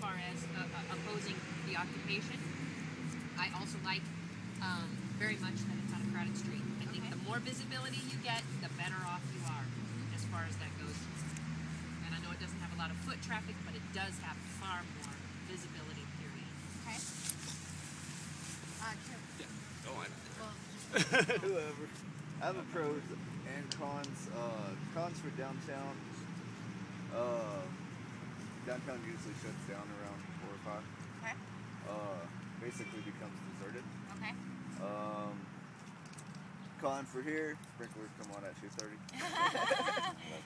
far as opposing the occupation. I also like very much that it's on a crowded street. I think the more visibility you get, the better off you are as far as that goes. And I know it doesn't have a lot of foot traffic, but it does have far more visibility, period. Okay. Yeah. Oh, I know. Whoever. I have a pros and cons. Cons for downtown. Downtown usually shuts down around 4 or 5. Okay. Basically becomes deserted. Okay. Con for here, sprinklers come on at 2:30.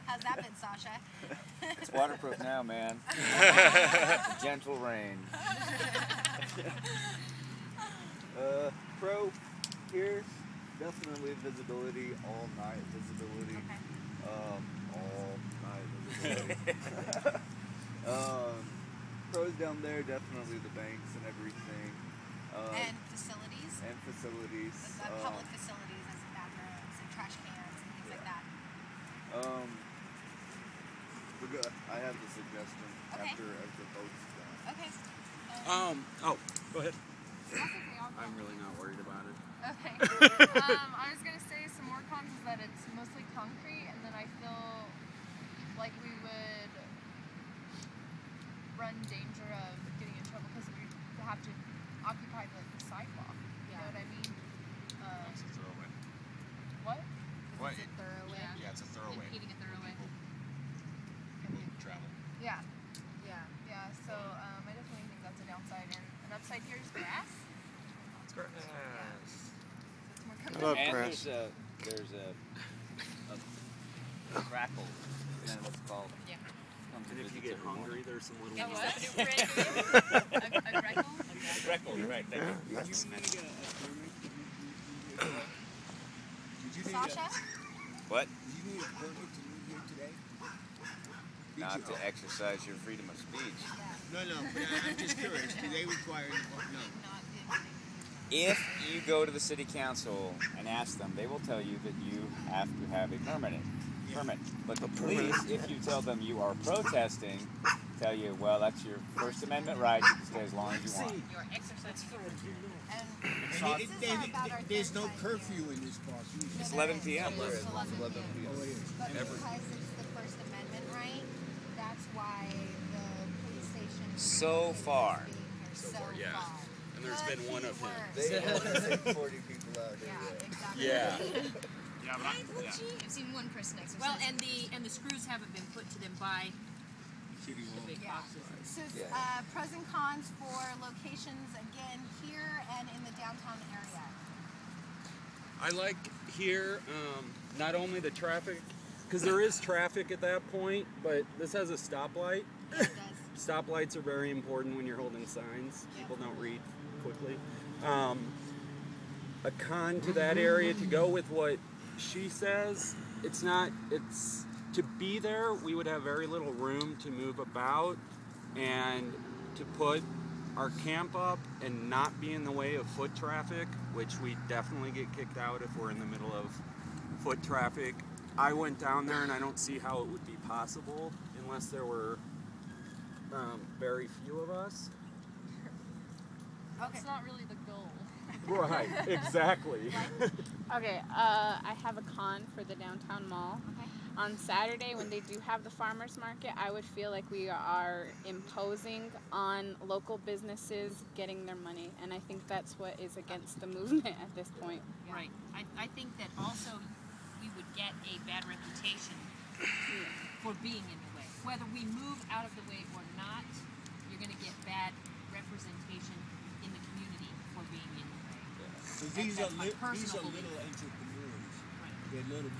How's that been, Sasha? It's waterproof now, man. Gentle rain. Pro here, definitely visibility, all night visibility. Okay. All night visibility. Pros down there, definitely the banks and everything. And facilities? And facilities. The public facilities, as in bathrooms and trash cans and things like that. I have the suggestion Okay. after votes done. Okay. Oh, go ahead. I'm really not worried about it. Okay. I was gonna say some more cons is that it's mostly concrete, and then I feel like we would run danger of getting in trouble because we have to occupy the sidewalk. You know what I mean? It's a throwaway. What? What? Is it thoroughly? Yeah, it's a throwaway. Impeding a thoroughway. People travel. Yeah. Yeah. Yeah. So I definitely think that's a downside, and an upside here is grass. It's great. It's more I comfortable. love And grass. there's a crackle, isn't that what it's called? Yeah. Comes And and if you visits get every morning. hungry, there's some little. Yeah, ones what? that- A freckle? Freckle, right there. Sasha? What? You need a permit to move here today? Not to exercise your freedom of speech. No, but I'm just curious. Do they require no? If you go to the city council and ask them, they will tell you that you have to have a permit. But the police, if you tell them you are protesting, tell you, well, that's your First Amendment right. You can stay as long as you want. Your exercise And There's no curfew in this park. It's 11 p.m. It's 11 11 p.m. p.m. Oh, it is. But because it's the First Amendment right, that's why the police station So far. is being here so yeah. far. And there's Good been one of him. keyword. They have 40 people out here. Yeah, exactly. Yeah. Yeah, but I've seen one person exercise. Well, and the screws haven't been put to them by the big Yeah. boxes. So pros and cons for locations again here and in the downtown area. I like here not only the traffic, because there is traffic at that point, but this has a stoplight. It does. Stoplights are very important when you're holding signs. People don't read quickly. A con to that area, to go with what she says, it's to be there, we would have very little room to move about and to put our camp up and not be in the way of foot traffic, which we definitely get kicked out if we're in the middle of foot traffic. I went down there and I don't see how it would be possible unless there were very few of us. That's not really the goal. Right, exactly. Okay, I have a con for the downtown mall. Okay. On Saturday, when they do have the farmers market, I would feel like we are imposing on local businesses getting their money, and I think that's what is against the movement at this point. Right. I think that also we would get a bad reputation for being in the way. Whether we move out of the way or not, you're going to get bad representation in the community for being in the way. So these are That's my personal little entrepreneurs. They're little,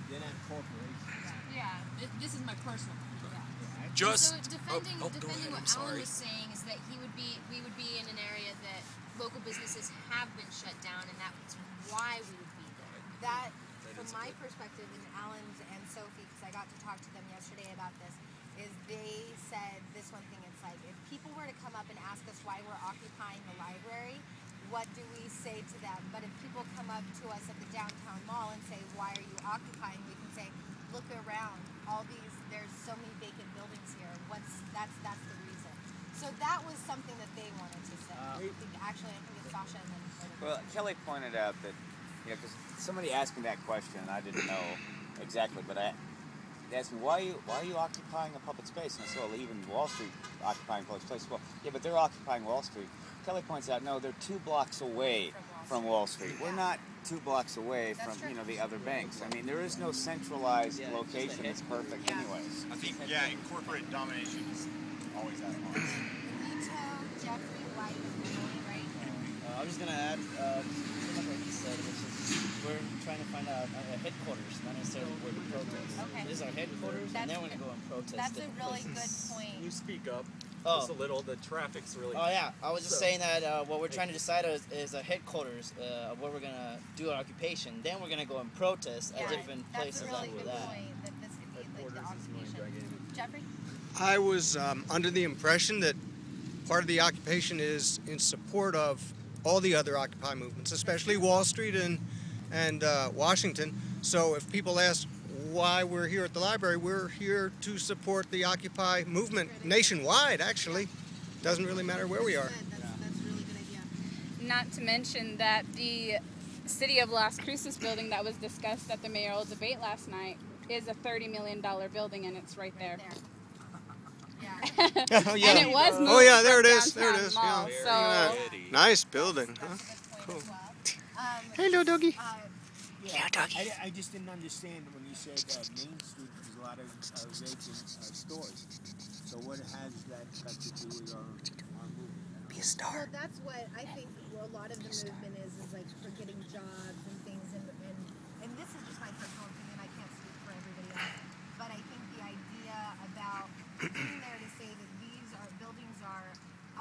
they're not corporations. Yeah. This is my personal opinion. Just So defending go ahead, what I'm Alan sorry. was saying is that we would be in an area that local businesses have been shut down, and that's why we would be there. That, from my perspective, and Alan's and Sophie, because I got to talk to them yesterday about this, is they said this one thing. It's like, if people were to come up and ask us why we're occupying the library, what do we say to them? But if people come up to us at the downtown mall and say, why are you occupying? We can say, look around. There's so many vacant buildings here. That's the reason. So that was something that they wanted to say. I think it's Sasha and then. Well, Kelly pointed out that, because somebody asked me that question, and I didn't know exactly, but they asked me, why are you occupying a public space? And I said, well, even Wall Street occupying public space. Well, yeah, but they're occupying Wall Street. Kelly points out, no, they're 2 blocks away from Wall Street. We're not 2 blocks away from, the other banks. I mean, there is no centralized location that's perfect anyways. I think, in corporate domination is always at odds. Benito, Jeffrey, White, and Emily, right? I was going to add pretty much what he said, which is we're trying to find out a headquarters, not necessarily where to protest. Okay. This is our headquarters, and then we're going to go and protest. That's a different really places. good point. Can you speak up Oh. just a little? The traffic's really. Oh yeah, I was just saying that what we're trying to decide is a headquarters of where we're gonna do our occupation. Then we're gonna go and protest at different places That's a really after good that. point. That this could be like the occupation. Jeffrey. I was under the impression that part of the occupation is in support of all the other Occupy movements, especially Wall Street and Washington. So if people ask why we're here at the library, we're here to support the Occupy movement nationwide, actually. Doesn't really matter where we are. That's a really good idea. Not to mention that the city of Las Cruces building that was discussed at the mayoral debate last night is a $30 million building, and it's right there. Yeah. Oh, yeah. And it was moved Oh yeah, there it from is. There it downtown is. Mall, Yeah. so Nice building, huh? That's a good point Cool. as well. Hello, doggy. Yeah, I just didn't understand when you said Main Street has a lot of vacant stores. So what has that got to do with our movement? Be a star. Well, that's what I think a lot of the movement is like for getting jobs and things, and this is just my personal opinion. I can't speak for everybody else, but I think the idea about being there to say that these buildings are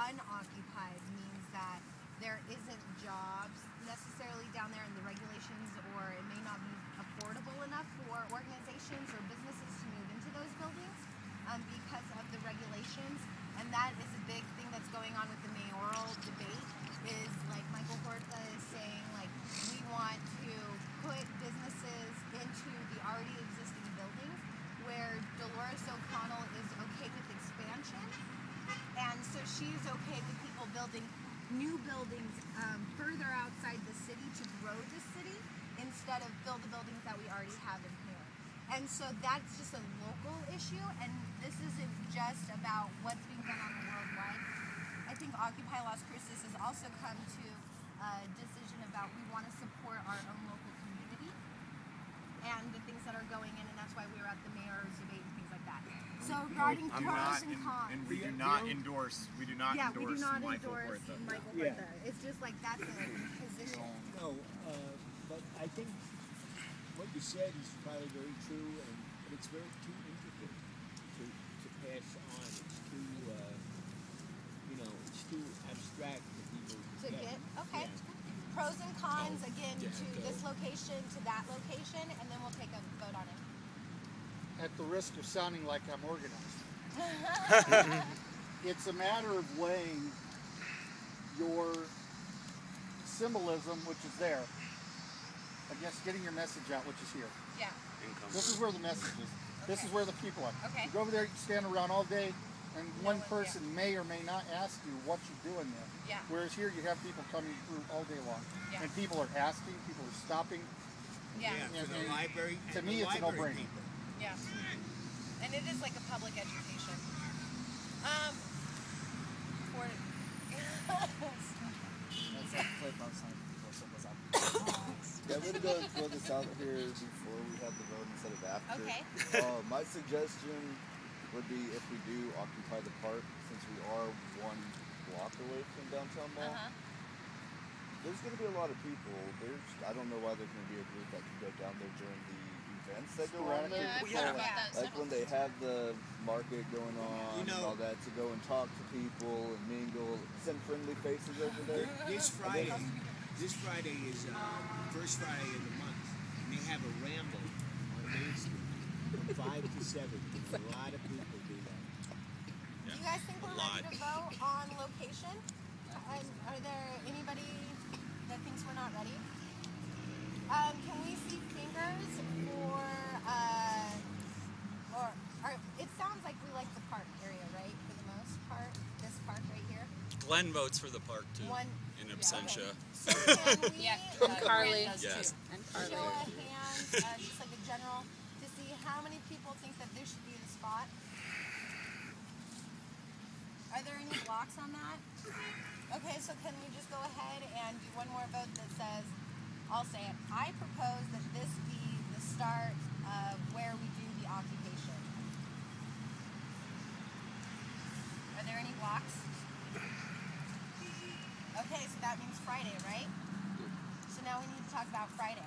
unoccupied means that there isn't jobs necessarily down there in the regulations, or it may not be affordable enough for organizations or businesses to move into those buildings because of the regulations. And that is a big thing that's going on with the mayoral debate, is like Michael Horta is saying, like, we want to put businesses into the already existing buildings, where Dolores O'Connell is okay with expansion, and so she's okay with people building new buildings further outside the city to grow the city instead of fill the buildings that we already have in here. And so that's just a local issue, and this isn't just about what's being done on the worldwide. I think Occupy Las Cruces has also come to a decision about we want to support our own local community and the things that are going in, and that's why we were at the mayor's debate and things like that. So regarding pros and cons. And we do not endorse. We do not Yeah, endorse we do not Michael endorse Horta. Michael Yeah. Horta. It's just like that's a position. No, but I think what you said is probably very true, but it's very too intricate to pass on. It's too, it's too abstract for people To get okay. Yeah. Pros and cons again to this location, to that location, and then we'll take a vote on it. At the risk of sounding like I'm organized, it's a matter of weighing your symbolism, which is there, against getting your message out, which is here. Yeah. This is where the message is. This is where the people are. Okay. You go over there, you stand around all day, and one person may or may not ask you what you're doing there. Yeah. Whereas here you have people coming through all day long. Yeah. And people are asking, people are stopping. Yeah. Yeah, for the And library. to and me, the it's a library no-brainer. people. Yeah. And it is like a public education. For Yeah, we're gonna throw this out here before we have the vote instead of after. Okay. My suggestion would be if we do occupy the park, since we are 1 block away from downtown mall. There's going to be a lot of people. I don't know why there's going to be a group that can go down there during the events that go on there. Like when they have the market going on and all that, to go and talk to people and mingle, send friendly faces over there. This Friday is first Friday of the month, and they have a ramble on Main Street from 5 to 7. A lot of people do that. do you guys think we're ready to vote on location? And are there anybody that thinks we're not ready? Can we see fingers for it sounds like we like the park area, right? For the most part, this park right Glenn votes for the park too. One. In absentia. Okay. So can we And Carly. Grant does Yes. too. And Carly. show a hand, just like a general, to see how many people think that this should be the spot? Are there any blocks on that? Okay, so can we just go ahead and do one more vote that says, I'll say it, I propose that this be the start of where we do the occupation. Are there any blocks? Okay, so that means Friday, right? So now we need to talk about Friday.